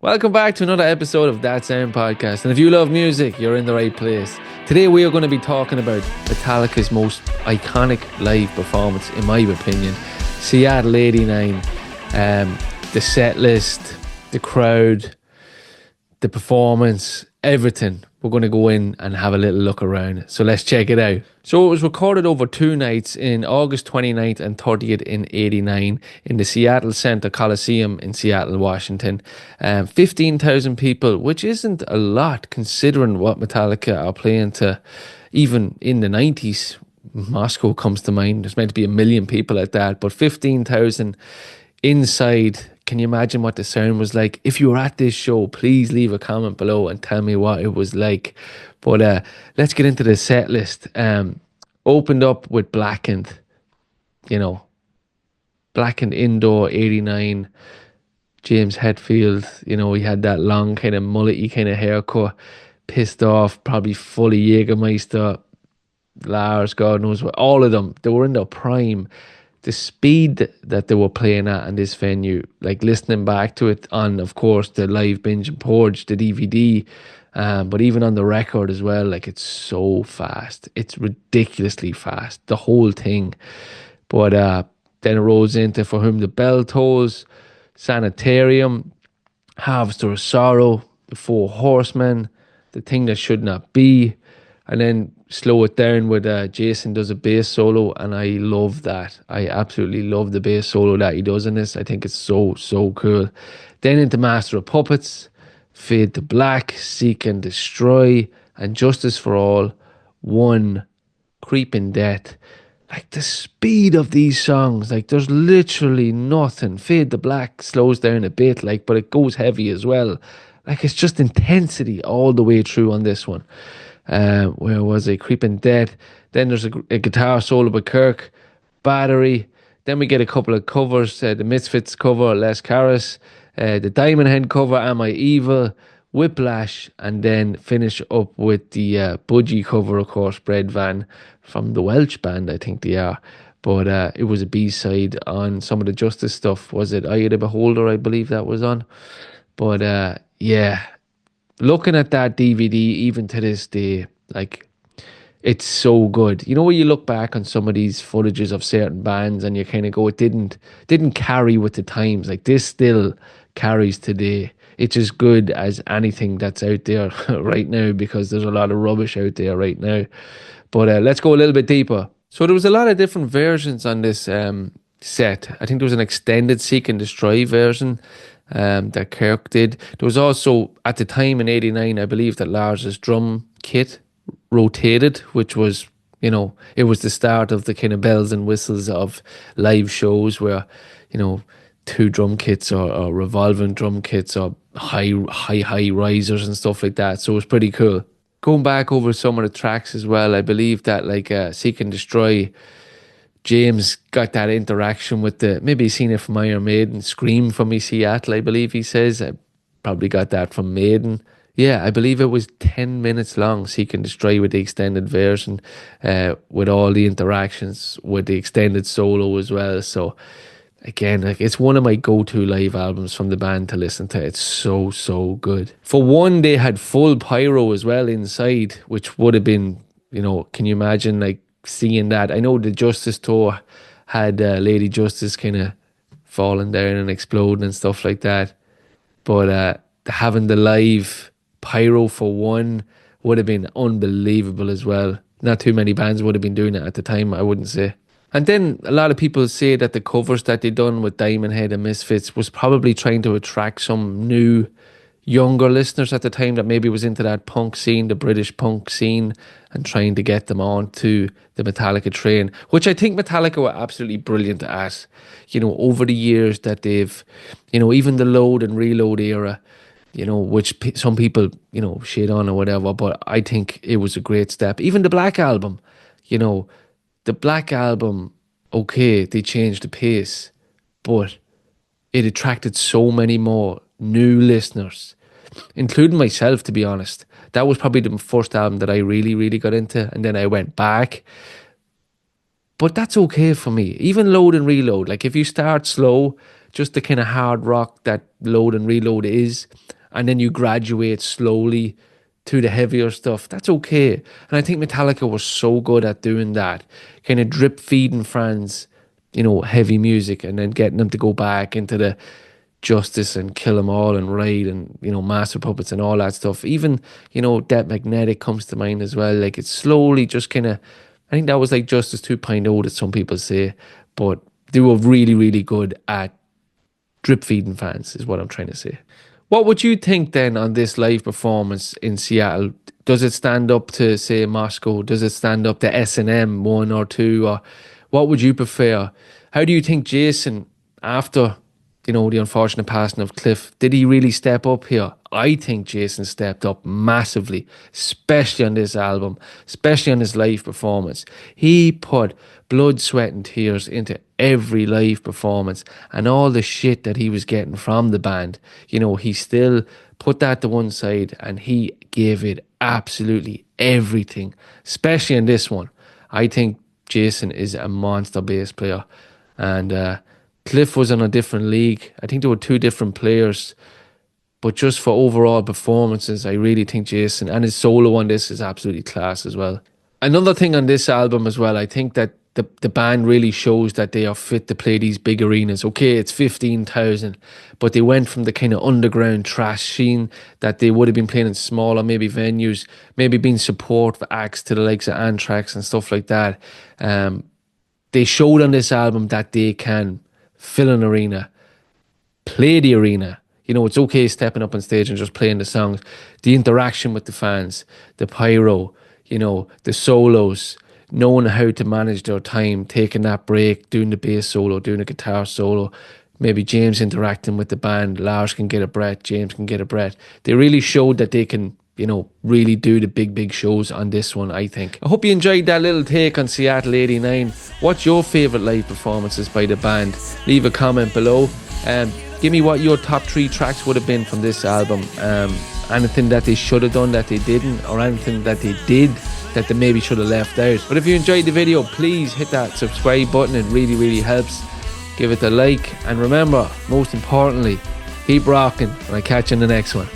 Welcome back to another episode of That Sound Podcast. And if you love music, you're in the right place. Today we are going to be talking about Metallica's most iconic live performance, in my opinion. Seattle 89, the set list, the crowd, the performance, everything. We're going to go in and have a little look around. So let's check it out. So it was recorded over 2 nights in August 29th and 30th in 89 in the Seattle Center Coliseum in Seattle, Washington. 15,000 people, which isn't a lot considering what Metallica are playing to. Even in the 90s, Moscow comes to mind. There's meant to be 1 million people at that, but 15,000 inside. Can you imagine what the sound was like? If you were at this show, please leave a comment below and tell me what it was like. But let's get into the set list. Opened up with Blackened, Blackened Indoor 89. James Hetfield, he had that long kind of mullety kind of haircut, pissed off, probably full of Jägermeister. Lars, God knows what, all of them, they were in their prime. The speed that they were playing at in this venue, like listening back to it on, of course, the Live Binge and Purge, the DVD, but even on the record as well, like it's so fast. It's ridiculously fast, the whole thing. But then it rolls into For Whom the Bell Tolls, Sanitarium, Harvester of Sorrow, The Four Horsemen, The Thing That Should Not Be, and then slow it down with Jason does a bass solo, and I love that. I absolutely love the bass solo that he does in this. I think it's so cool. Then into Master of Puppets, Fade to Black, Seek and Destroy, and Justice for All, One, Creeping Death. Like the speed of these songs, like there's literally nothing. Fade to Black slows down a bit, but it goes heavy as well. Like it's just intensity all the way through on this one. Where was it? Creeping Death. Then there's a guitar solo by Kirk, Battery. Then we get a couple of covers, the Misfits cover, Les Caras, the Diamond Head cover, Am I Evil, Whiplash, and then finish up with the Budgie cover, of course, Bread Van, from the Welsh band, I think they are. But it was a B-side on some of the Justice stuff. Was it Eye of the Beholder, I believe that was on. But yeah, looking at that DVD, even to this day, like, it's so good. You know, when you look back on some of these footages of certain bands and you kind of go, it didn't carry with the times. Like, this still carries today. It's as good as anything that's out there right now, because there's a lot of rubbish out there right now. But let's go a little bit deeper. So there was a lot of different versions on this set. I think there was an extended Seek and Destroy version that Kirk did. There was also, at the time in 89, I believe that Lars's drum kit rotated, which was, it was the start of the kind of bells and whistles of live shows where, 2 drum kits or revolving drum kits or high risers and stuff like that. So it was pretty cool. Going back over some of the tracks as well, I believe that Seek and Destroy, James got that interaction with maybe he's seen it from Iron Maiden, Scream for Me Seattle, I believe he says. I probably got that from Maiden. Yeah, I believe it was 10 minutes long, Seek and Destroy, with the extended version, with all the interactions, with the extended solo as well. So again, it's one of my go-to live albums from the band to listen to. It's so good. For one, they had full pyro as well inside, which would have been, can you imagine seeing that? I know the Justice tour had Lady Justice kind of falling down and exploding and stuff like that, but having the live pyro for one would have been unbelievable as well. Not too many bands would have been doing it at the time, I wouldn't say. And then a lot of people say that the covers that they done with Diamond Head and Misfits was probably trying to attract some new, younger listeners at the time that maybe was into that punk scene, the British punk scene, and trying to get them on to the Metallica train, which I think Metallica were absolutely brilliant at. Over the years that they've, even the Load and Reload era, which some people, shit on or whatever, but I think it was a great step. Even the Black Album, the Black Album, okay, they changed the pace, but it attracted so many more new listeners, including myself, to be honest. That was probably the first album that I really got into, and then I went back. But that's okay for me. Even Load and Reload, if you start slow, just the kind of hard rock that Load and Reload is, and then you graduate slowly to the heavier stuff, that's okay. And I think Metallica was so good at doing that, kind of drip feeding fans, you know, heavy music, and then getting them to go back into the Justice and Kill 'Em All and Ride and, you know, Master Puppets and all that stuff. Even, you know, Death Magnetic comes to mind as well. Like, it's slowly just kind of, I think that was like Justice 2.0 that some people say, but they were really, really good at drip feeding fans, is what I'm trying to say. What would you think then on this live performance in Seattle? Does it stand up to, say, Moscow? Does it stand up to S&M 1 or 2? Or what would you prefer? How do you think Jason, after, you know, the unfortunate passing of Cliff, did he really step up here? I think Jason stepped up massively, especially on this album, especially on his live performance. He put blood, sweat and tears into every live performance, and all the shit that he was getting from the band, you know, he still put that to one side and he gave it absolutely everything, especially in this one. I think Jason is a monster bass player, and Cliff was on a different league. I think there were two different players, but just for overall performances, I really think Jason, and his solo on this is absolutely class as well. Another thing on this album as well, I think that the band really shows that they are fit to play these big arenas. Okay, it's 15,000, but they went from the kind of underground thrash scene that they would have been playing in smaller maybe venues, maybe being support for acts to the likes of Anthrax and stuff like that. They showed on this album that they can fill an arena, play the arena. You know, it's okay stepping up on stage and just playing the songs. The interaction with the fans, the pyro, you know, the solos, knowing how to manage their time, taking that break, doing the bass solo, doing a guitar solo, maybe James interacting with the band, Lars can get a breath, James can get a breath. They really showed that they can, you know, really do the big shows on this one, I think. I hope you enjoyed that little take on Seattle 89. What's your favourite live performances by the band? Leave a comment below. Give me what your top 3 tracks would have been from this album. Anything that they should have done that they didn't, or anything that they did that they maybe should have left out. But if you enjoyed the video, please hit that subscribe button. It really helps. Give it a like, and remember, most importantly, keep rocking, and I'll catch you in the next one.